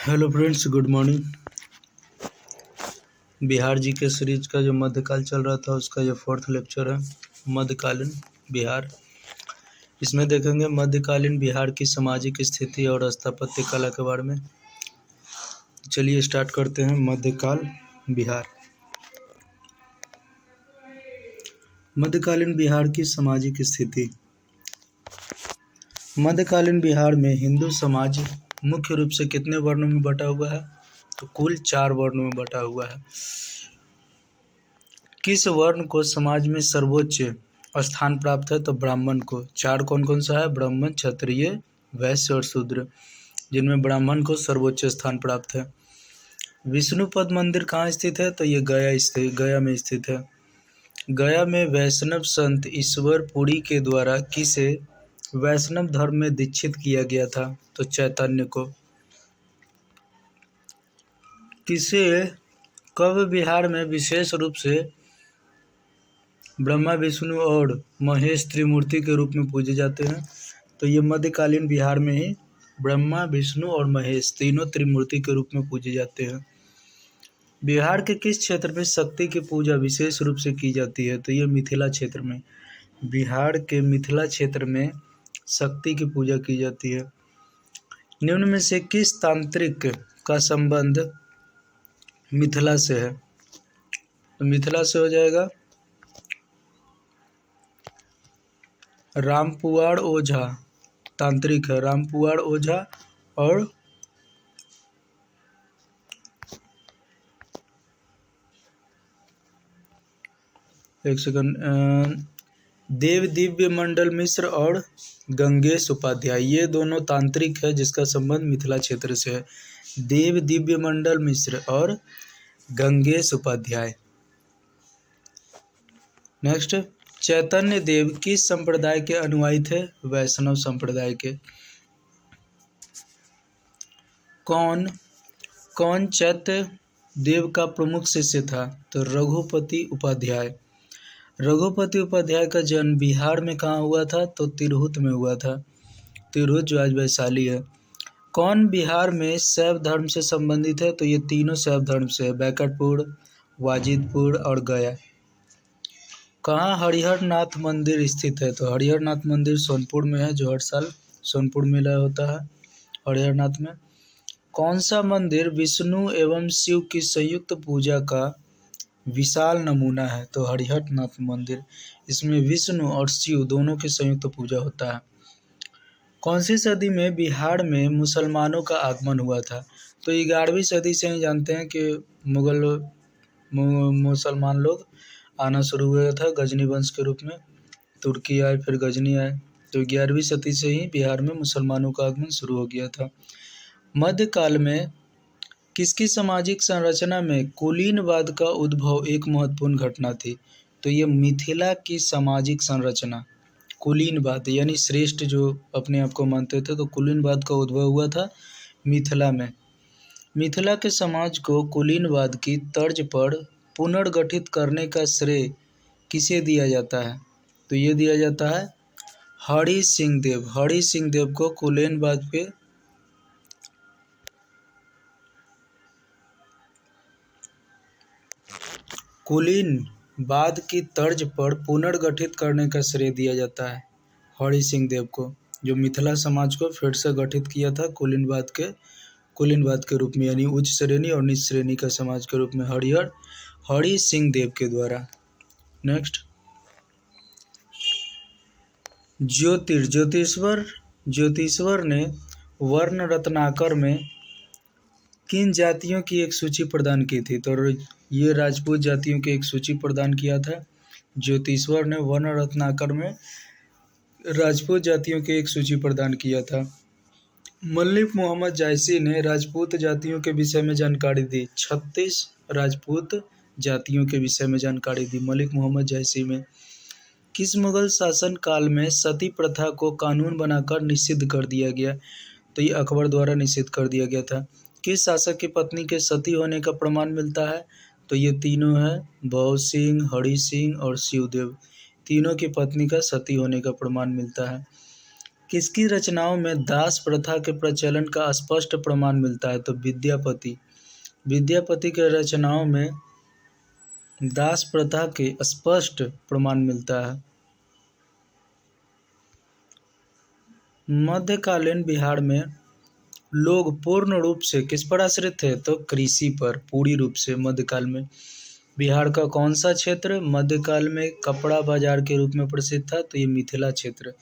Hello friends, good morning. Bihar G K series का जो मध्यकाल चल रहा था उसका ये फोर्थ लेक्चर है, मध्यकालीन बिहार। इसमें देखेंगे मध्यकालीन बिहार की सामाजिक स्थिति और स्थापत्य कला के बारे में। चलिए स्टार्ट करते हैं। मध्यकाल बिहार। मध्यकालीन बिहार की सामाजिक स्थिति। मध्यकालीन बिहार में हिंदू समाज मुख्य रूप से कितने वर्णों में बटा हुआ है? तो कुल 4 वर्णों में बटा हुआ है। किस वर्ण को समाज में सर्वोच्च स्थान प्राप्त है? तो ब्राह्मण को। 4 कौन कौन सा है? ब्राह्मण, क्षत्रिय, वैश्य और शूद्र, जिनमें ब्राह्मण को सर्वोच्च स्थान प्राप्त है। विष्णुपद मंदिर कहाँ स्थित है? तो ये गया में स्थित है। गया में वैष्णव संत ईश्वर पुरी के द्वारा किसे वैष्णव धर्म में दीक्षित किया गया था? तो चैतन्य को। किसे कब बिहार में विशेष रूप से ब्रह्मा, विष्णु और महेश त्रिमूर्ति के रूप में पूजे जाते हैं? तो ये मध्यकालीन बिहार में ही ब्रह्मा, विष्णु और महेश तीनों त्रिमूर्ति के रूप में पूजे जाते हैं। बिहार के किस क्षेत्र में शक्ति की पूजा विशेष रूप से की जाती है? तो ये मिथिला क्षेत्र में। बिहार के मिथिला क्षेत्र में शक्ति की पूजा की जाती है। निम्न में से किस तांत्रिक का संबंध मिथिला से है? तो मिथिला से हो जाएगा रामपुआर ओझा। तांत्रिक है रामपुआर ओझा। और एक सेकंड, देव दिव्य मंडल मिश्र और गंगेश उपाध्याय, ये दोनों तांत्रिक है जिसका संबंध मिथिला क्षेत्र से है। देव दिव्य मंडल मिश्र और गंगेश उपाध्याय। नेक्स्ट, चैतन्य देव किस संप्रदाय के अनुयायी थे? वैष्णव संप्रदाय के। कौन चैत्य देव का प्रमुख शिष्य था? तो रघुपति उपाध्याय। रघुपति उपाध्याय का जन्म बिहार में कहाँ हुआ था? तो तिरहुत में हुआ था। तिरहुत जो आज वैशाली है। कौन बिहार में शैव धर्म से संबंधित है? तो ये तीनों शैव धर्म से है, बैकटपुर, वाजिदपुर और गया। कहाँ हरिहर नाथ मंदिर स्थित है? तो हरिहर नाथ मंदिर सोनपुर में है, जो हर साल सोनपुर मेला होता है हरिहर नाथ में। कौन सा मंदिर विष्णु एवं शिव की संयुक्त पूजा का विशाल नमूना है? तो हरिहर नाथ मंदिर। इसमें विष्णु और शिव दोनों की संयुक्त पूजा होता है। कौन सी सदी में बिहार में मुसलमानों का आगमन हुआ था? तो 11वीं सदी से ही जानते हैं कि मुसलमान लोग आना शुरू हुआ था गजनी वंश के रूप में। तुर्की आए, फिर गजनी आए, तो 11वीं सदी से ही बिहार में मुसलमानों का आगमन शुरू हो गया था। मध्यकाल में किसकी सामाजिक संरचना में कुलीनवाद का उद्भव एक महत्वपूर्ण घटना थी? तो ये मिथिला की सामाजिक संरचना, कुलीनवाद यानी श्रेष्ठ जो अपने आप को मानते थे, तो कुलीनवाद का उद्भव हुआ था मिथिला में। मिथिला के समाज को कुलीनवाद की तर्ज पर पुनर्गठित करने का श्रेय किसे दिया जाता है? तो ये दिया जाता है हरि सिंह देव। हरि सिंह देव को कुलीनवाद पे कुलीनवाद की तर्ज पर पुनर्गठित करने का श्रेय दिया जाता है हरि सिंह देव को, जो मिथिला समाज को फिर से गठित किया था कुलीनवाद के रूप में, यानी उच्च श्रेणी और नीच श्रेणी का समाज के रूप में हरि सिंह देव के द्वारा। नेक्स्ट, ज्योतिश्वर ने वर्ण रत्नाकर में किन जातियों की एक सूची प्रदान की थी? तो ये राजपूत जातियों की एक सूची प्रदान किया था ज्योतिश्वर ने। वर्ण रत्नाकर में राजपूत जातियों की एक सूची प्रदान किया था। मलिक मोहम्मद जायसी ने राजपूत जातियों के विषय में जानकारी दी। 36 राजपूत जातियों के विषय में जानकारी दी मलिक मोहम्मद जायसी में। किस मुगल शासन काल में सती प्रथा को कानून बनाकर निषिद्ध कर दिया गया? तो ये अकबर द्वारा निषिद्ध कर दिया गया था। किस शासक की पत्नी के सती होने का प्रमाण मिलता है? तो ये तीनों हैं, भव सिंह, हरि सिंह और शिवदेव। तीनों की पत्नी का सती होने का प्रमाण मिलता है। किसकी रचनाओं में दास प्रथा के प्रचलन का स्पष्ट प्रमाण मिलता है? तो विद्यापति। विद्यापति के रचनाओं में दास प्रथा के स्पष्ट प्रमाण मिलता है। मध्यकालीन बिहार में लोग पूर्ण रूप से किस पर आश्रित थे? तो कृषि पर पूरी रूप से। मध्यकाल में बिहार का कौन सा क्षेत्र मध्यकाल में कपड़ा बाजार के रूप में प्रसिद्ध था? तो ये मिथिला क्षेत्र।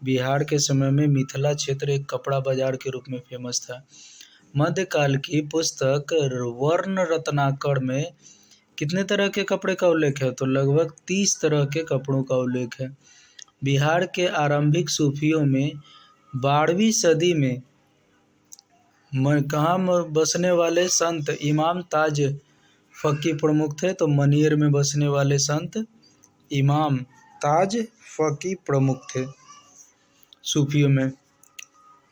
बिहार के समय में मिथिला क्षेत्र एक कपड़ा बाजार के रूप में फेमस था। मध्यकाल की पुस्तक वर्ण रत्नाकर में कितने तरह के कपड़े का उल्लेख है? तो लगभग 30 तरह के कपड़ों का उल्लेख है। बिहार के आरंभिक सूफियों में 12वीं सदी में कहाँ बसने वाले संत इमाम ताज फकी प्रमुख थे? तो मनेर में बसने वाले संत इमाम ताज फकी प्रमुख थे सूफियों में।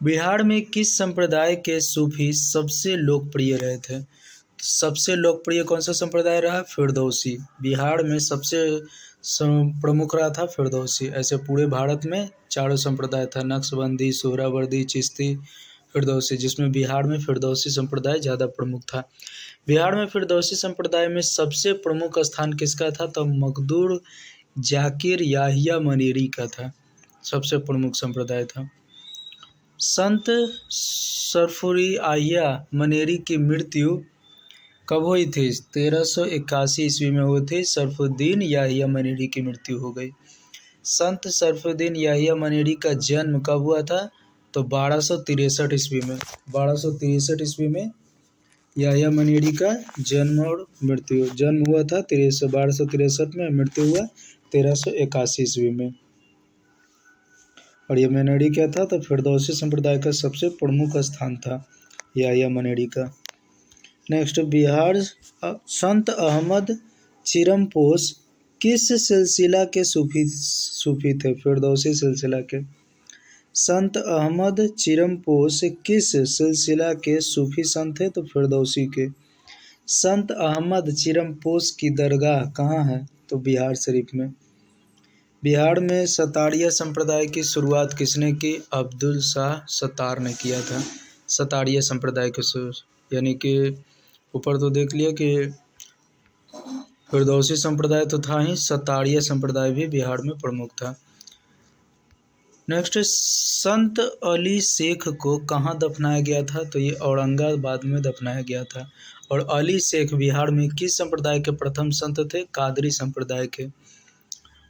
बिहार में किस संप्रदाय के सूफी सबसे लोकप्रिय रहे थे? सबसे लोकप्रिय कौन सा संप्रदाय रहा? फिरदौसी। बिहार में सबसे प्रमुख रहा था फिरदौसी। ऐसे पूरे भारत में चारों संप्रदाय था, नक्शबंदी, सोहरावर्दी, चिश्ती, फिरदौसी, जिसमें बिहार में फिरदौसी संप्रदाय ज़्यादा प्रमुख था। बिहार में फिरदौसी संप्रदाय में सबसे प्रमुख स्थान किसका था? तो मखदूम जाकिर याहिया मनेरी का था, सबसे प्रमुख संप्रदाय था। संत सरफुरी याहिया मनेरी की मृत्यु कब हुई थी? 1381 ईस्वी में हुई थी। सरफुद्दीन याहिया मनेरी की मृत्यु हो गई। संत सरफुद्दीन याहिया मनेरी का जन्म कब हुआ था? तो 1263 ईस्वी में। 1263 ईस्वी में याहिया मनेरी का जन्म और मृत्यु। जन्म हुआ था 1263 में, मृत्यु हुआ 1381 ईस्वी में। और ये मनेरी क्या था? तो फिरदौसी संप्रदाय का सबसे प्रमुख स्थान था याहिया मनेरी का। नेक्स्ट, बिहार संत अहमद चिरमपोश किस सिलसिला के सूफी थे? फिरदौसी सिलसिला के। संत अहमद चिरमपोश किस सिलसिला के सूफी संत थे? तो फिरदौसी के। संत अहमद चिरमपोश की दरगाह कहाँ है? तो बिहार शरीफ में। बिहार में सतारिया संप्रदाय की शुरुआत किसने की? अब्दुल शाह सत्तार ने किया था सतारिया संप्रदाय के यानी कि ऊपर तो देख लिया कि फिरदौसी संप्रदाय तो था ही, सतारिया संप्रदाय भी बिहार में प्रमुख था। नेक्स्ट, संत अली शेख को कहाँ दफनाया गया था? तो ये औरंगाबाद में दफनाया गया था। और अली शेख बिहार में किस संप्रदाय के प्रथम संत थे? कादरी संप्रदाय के।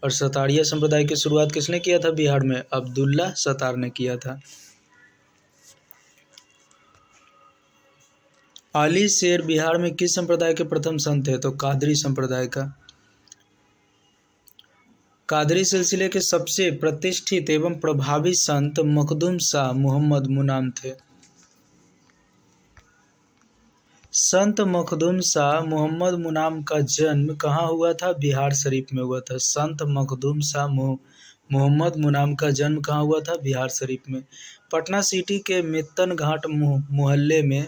और सतारिया संप्रदाय की शुरुआत किसने किया था बिहार में? अब्दुल्ला सत्तार ने किया था। अली शेर बिहार में किस संप्रदाय के प्रथम संत थे? तो कादरी संप्रदाय का। कादरी सिलसिले के सबसे प्रतिष्ठित एवं प्रभावी संत मखदूम शाह मोहम्मद मुनाम थे। संत मखदूम शाह मोहम्मद मुनाम का जन्म कहाँ हुआ था? बिहार शरीफ में हुआ था। संत मखदूम शाह मोहम्मद मुनाम का जन्म कहाँ हुआ था? बिहार शरीफ में। पटना सिटी के मित्तन घाट मोहल्ले में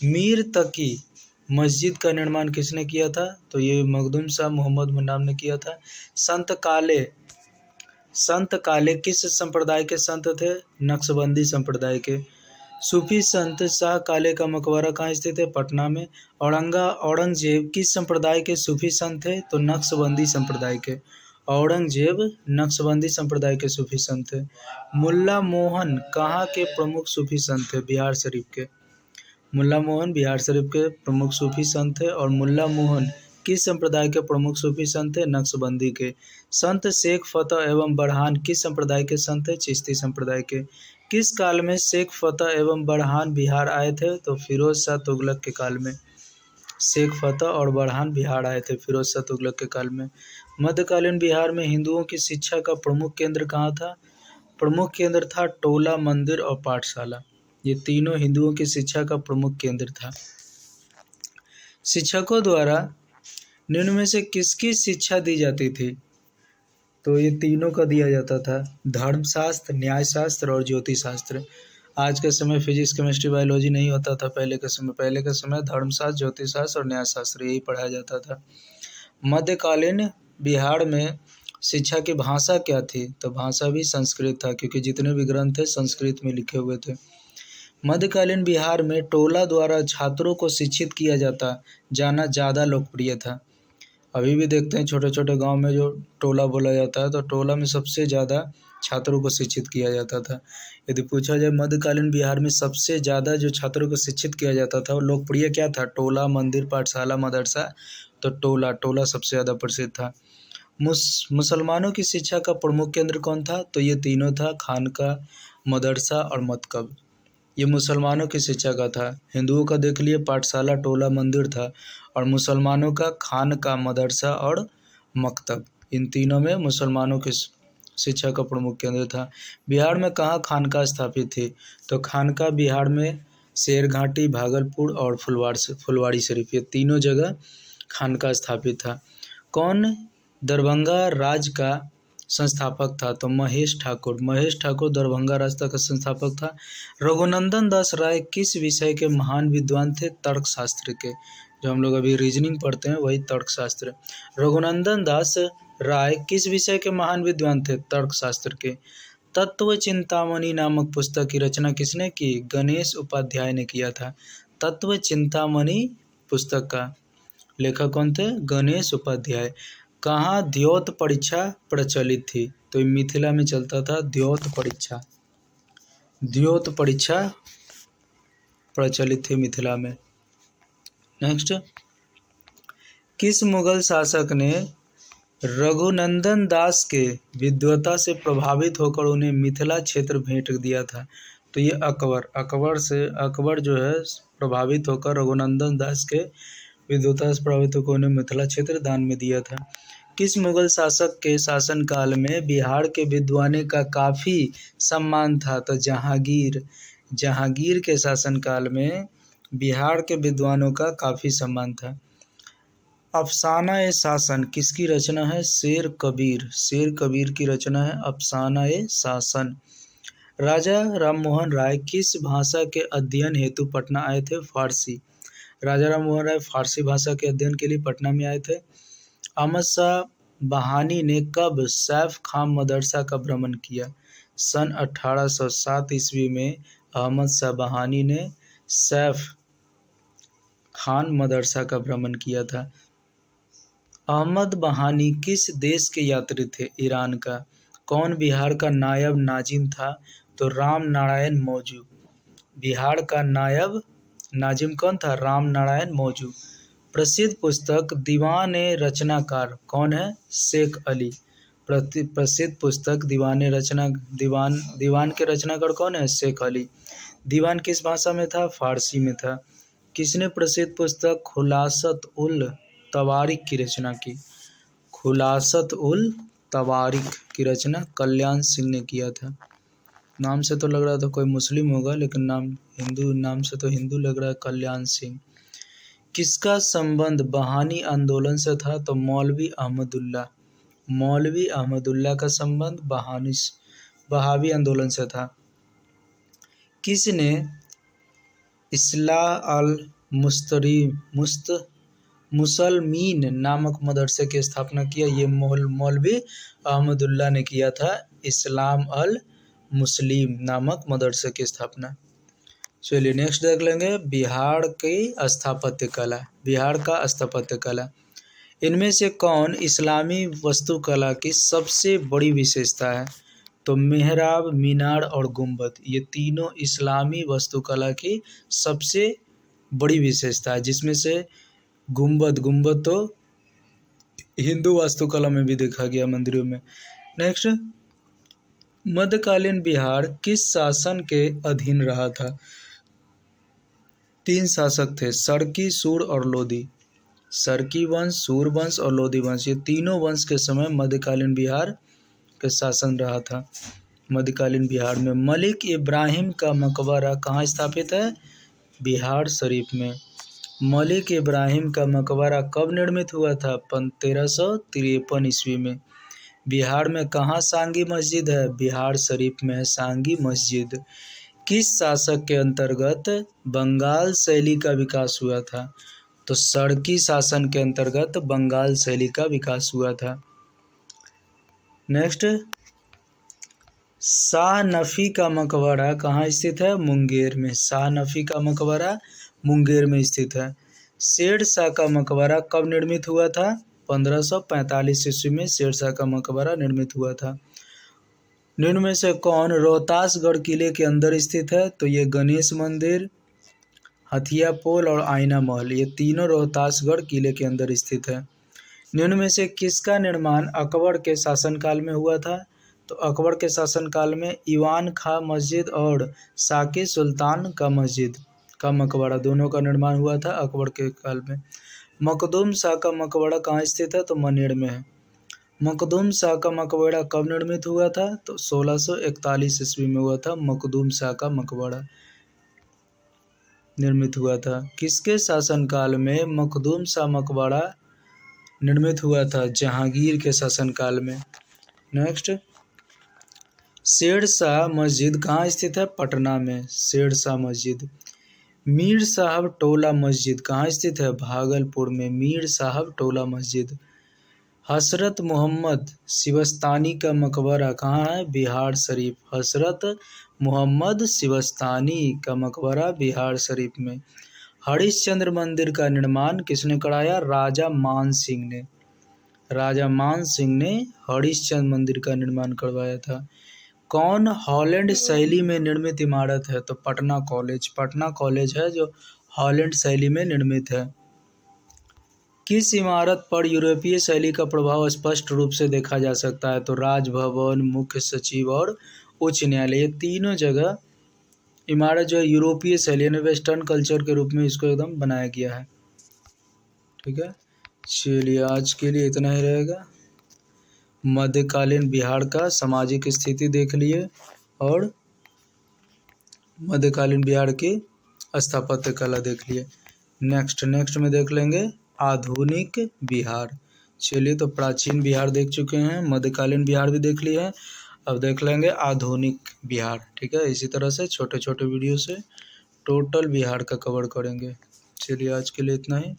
मीर तकी मस्जिद का निर्माण किसने किया था? तो ये मखदूम शाह मोहम्मद मुनाम ने किया था। संत काले किस संप्रदाय के संत थे? नक्शबंदी संप्रदाय के। सूफी संत शाह काले का मकबरा कहाँ स्थित है? पटना में। औरंगजेब किस संप्रदाय के सूफी संत थे? तो नक्शबंदी संप्रदाय के। औरंगजेब नक्शबंदी संप्रदाय के सूफी संत थे। मुल्ला मोहन कहाँ के प्रमुख सूफी संत थे? बिहार शरीफ के। मुल्ला मोहन बिहार शरीफ के प्रमुख सूफी संत थे। और मुल्ला मोहन किस संप्रदाय के प्रमुख सूफी संत थे? नक्शबंदी के। संत शेख फतह एवं बरहान किस संप्रदाय के संत थे? चिश्ती संप्रदाय के। किस काल में शेख फतह एवं बरहान बिहार आए थे? तो फिरोज शाह तुगलक के काल में। शेख फतह और बरहान बिहार आए थे फिरोज शाह तुगलक के काल में। मध्यकालीन बिहार में हिंदुओं की शिक्षा का प्रमुख केंद्र कहाँ था? प्रमुख केंद्र था टोला, मंदिर और पाठशाला। ये तीनों हिंदुओं की शिक्षा का प्रमुख केंद्र था। शिक्षकों द्वारा निम्न में से किसकी शिक्षा दी जाती थी? तो ये तीनों का दिया जाता था, धर्मशास्त्र, न्यायशास्त्र और ज्योतिष शास्त्र। आज के समय फिजिक्स, केमिस्ट्री, बायोलॉजी नहीं होता था। पहले के समय धर्मशास्त्र, ज्योतिष शास्त्र और न्यायशास्त्र यही पढ़ाया जाता था। मध्यकालीन बिहार में शिक्षा की भाषा क्या थी? तो भाषा भी संस्कृत था, क्योंकि जितने भी ग्रंथ थे संस्कृत में लिखे हुए थे। मध्यकालीन बिहार में टोला द्वारा छात्रों को शिक्षित किया जाना ज़्यादा लोकप्रिय था। अभी भी देखते हैं छोटे छोटे गांव में जो टोला बोला जाता है, तो टोला में सबसे ज़्यादा छात्रों को शिक्षित किया जाता था। यदि पूछा जाए मध्यकालीन बिहार में सबसे ज़्यादा जो छात्रों को शिक्षित किया जाता था वो लोकप्रिय क्या था? टोला, मंदिर, पाठशाला, मदरसा। तो टोला सबसे ज़्यादा प्रसिद्ध था। मुसलमानों की शिक्षा का प्रमुख केंद्र कौन था? तो ये तीनों था, खानका, मदरसा और मकतब। ये मुसलमानों की शिक्षा का था। हिंदुओं का देख लिए पाठशाला, टोला, मंदिर था, और मुसलमानों का खानका, मदरसा और मकतब। इन तीनों में मुसलमानों की शिक्षा का प्रमुख केंद्र था। बिहार में कहाँ खानका स्थापित थी? तो खानका बिहार में शेरघाटी, भागलपुर और फुलवाड़ी शरीफ, ये तीनों जगह खानका स्थापित था। कौन दरभंगा राज का संस्थापक था? तो महेश ठाकुर दरभंगा राज का संस्थापक था। रघुनंदन दास राय किस विषय के महान विद्वान थे? तर्कशास्त्र के। जो हम लोग अभी रीजनिंग पढ़ते हैं वही तर्कशास्त्र। रघुनंदन दास राय किस विषय के महान विद्वान थे? तर्कशास्त्र के। तत्व चिंतामणि नामक पुस्तक की रचना किसने की? गणेश उपाध्याय ने किया था। तत्व चिंतामणि पुस्तक का लेखक कौन थे? गणेश उपाध्याय। कहाँ द्योत परीक्षा प्रचलित थी? तो मिथिला में चलता था द्योत परीक्षा प्रचलित थी मिथिला में। नेक्स्ट, किस मुगल शासक ने रघुनंदन दास के विद्वता से प्रभावित होकर उन्हें मिथिला क्षेत्र भेंट दिया था? तो ये अकबर जो है प्रभावित होकर रघुनंदन दास के विद्वता से प्रभावित होकर उन्हें मिथिला क्षेत्र दान में दिया था। किस मुगल शासक के शासनकाल में बिहार के विद्वानों का काफ़ी सम्मान था? तो जहांगीर के शासनकाल में बिहार के विद्वानों का काफ़ी सम्मान था। अफसाना-ए-शासन किसकी रचना है? शेर कबीर की रचना है अफसाना-ए-शासन। राजा राममोहन राय किस भाषा के अध्ययन हेतु पटना आए थे? फारसी। राजा राममोहन राय फारसी भाषा के अध्ययन के लिए पटना में आए थे। अहमद शाह बहानी ने कब सैफ खान मदरसा का भ्रमण किया? सन 1807 ईस्वी में अहमद शाह बहानी ने सैफ खान मदरसा का भ्रमण किया था। अहमद बहानी किस देश के यात्री थे? ईरान का। कौन बिहार का नायब नाजिम था? तो राम नारायण मौजू। बिहार का नायब नाजिम कौन था? राम नारायण मौजू। प्रसिद्ध पुस्तक दीवान ए रचनाकार कौन है? शेख अली। प्रसिद्ध पुस्तक दीवान के रचनाकार कौन है? शेख अली। दीवान किस भाषा में था? फारसी में था। किसने प्रसिद्ध पुस्तक खुलासत उल तवारिक की रचना की? खुलासत उल तवारिक की रचना कल्याण सिंह ने किया था। नाम से तो लग रहा था कोई मुस्लिम होगा, लेकिन नाम से तो हिंदू लग रहा है, कल्याण सिंह। किसका संबंध बहानी आंदोलन से था? तो मौलवी अहमदुल्ला का संबंध बहावी आंदोलन से था। किसने इस्लाह अल मुसलमीन नामक मदरसे की स्थापना किया? ये मौलवी अहमदुल्ला ने किया था इस्लाम अल मुस्लिम नामक मदरसे की स्थापना। चलिए नेक्स्ट देख लेंगे बिहार का स्थापत्य कला। इनमें से कौन इस्लामी वास्तुकला की सबसे बड़ी विशेषता है? तो मेहराब, मीनार और गुंबद, ये तीनों इस्लामी वास्तुकला की सबसे बड़ी विशेषता है, जिसमें से गुंबद तो हिंदू वास्तुकला में भी देखा गया मंदिरों में। नेक्स्ट, मध्यकालीन बिहार किस शासन के अधीन रहा था? 3 शासक थे, सरकी, सूर और लोधी। सरकी वंश, सूर वंश और लोधी वंश, ये तीनों वंश के समय मध्यकालीन बिहार का शासन रहा था। मध्यकालीन बिहार में मलिक इब्राहिम का मकबरा कहाँ स्थापित है? बिहार शरीफ में। मलिक इब्राहिम का मकबरा कब निर्मित हुआ था? 1353 ईस्वी में। बिहार में कहाँ सांगी मस्जिद है? बिहार शरीफ में है सांगी मस्जिद। किस शासक के अंतर्गत बंगाल शैली का विकास हुआ था? तो सड़की शासन के अंतर्गत बंगाल शैली का विकास हुआ था। नेक्स्ट, शाह नफी का मकबरा कहाँ स्थित है? मुंगेर में। शाह नफी का मकबरा मुंगेर में स्थित है। शेर शाह का मकबरा कब निर्मित हुआ था? 1545 ईस्वी में शेर शाह का मकबरा निर्मित हुआ था। निम्न में से कौन रोहतासगढ़ किले के अंदर स्थित है? तो ये गणेश मंदिर, हथिया पोल और आईना महल, ये तीनों रोहतासगढ़ किले के अंदर स्थित है। निम्न में से किसका निर्माण अकबर के शासनकाल में हुआ था? तो अकबर के शासनकाल में ईवान खां मस्जिद और साकी सुल्तान का मस्जिद का मकबरा दोनों का निर्माण हुआ था अकबर के काल में। मखदूम शाह का मकबरा कहाँ स्थित है? तो मनेर में है। मखदूम शाह का मकबरा कब निर्मित हुआ था? तो 1641 ईस्वी में हुआ था मखदूम शाह का मकबरा निर्मित हुआ था। किसके शासनकाल में मखदूम शाह मकबरा निर्मित हुआ था? जहांगीर के शासनकाल में। नेक्स्ट, शेर शाह मस्जिद कहाँ स्थित है? पटना में शेर शाह मस्जिद। मीर साहब टोला मस्जिद कहाँ स्थित है? भागलपुर में मीर साहब टोला मस्जिद। हजरत मोहम्मद सिवस्तानी का मकबरा कहाँ है? बिहार शरीफ। हजरत मोहम्मद सिवस्तानी का मकबरा बिहार शरीफ में। हरिश्चंद्र मंदिर का निर्माण किसने कराया? राजा मान सिंह ने। राजा मान सिंह ने हरिश्चंद्र मंदिर का निर्माण करवाया था। कौन हॉलैंड शैली में निर्मित इमारत है? तो पटना कॉलेज। पटना कॉलेज है जो हॉलैंड शैली में निर्मित है। किस इमारत पर यूरोपीय शैली का प्रभाव स्पष्ट रूप से देखा जा सकता है? तो राजभवन, मुख्य सचिव और उच्च न्यायालय, ये तीनों जगह इमारत जो है यूरोपीय शैली यानी वेस्टर्न कल्चर के रूप में इसको एकदम बनाया गया है। ठीक है, चलिए आज के लिए इतना ही रहेगा। मध्यकालीन बिहार का सामाजिक स्थिति देख लिए और मध्यकालीन बिहार की स्थापत्य कला देख लिए। नेक्स्ट में देख लेंगे आधुनिक बिहार। चलिए, तो प्राचीन बिहार देख चुके हैं, मध्यकालीन बिहार भी देख लिए हैं, अब देख लेंगे आधुनिक बिहार। ठीक है, इसी तरह से छोटे छोटे वीडियो से टोटल बिहार का कवर करेंगे। चलिए आज के लिए इतना ही।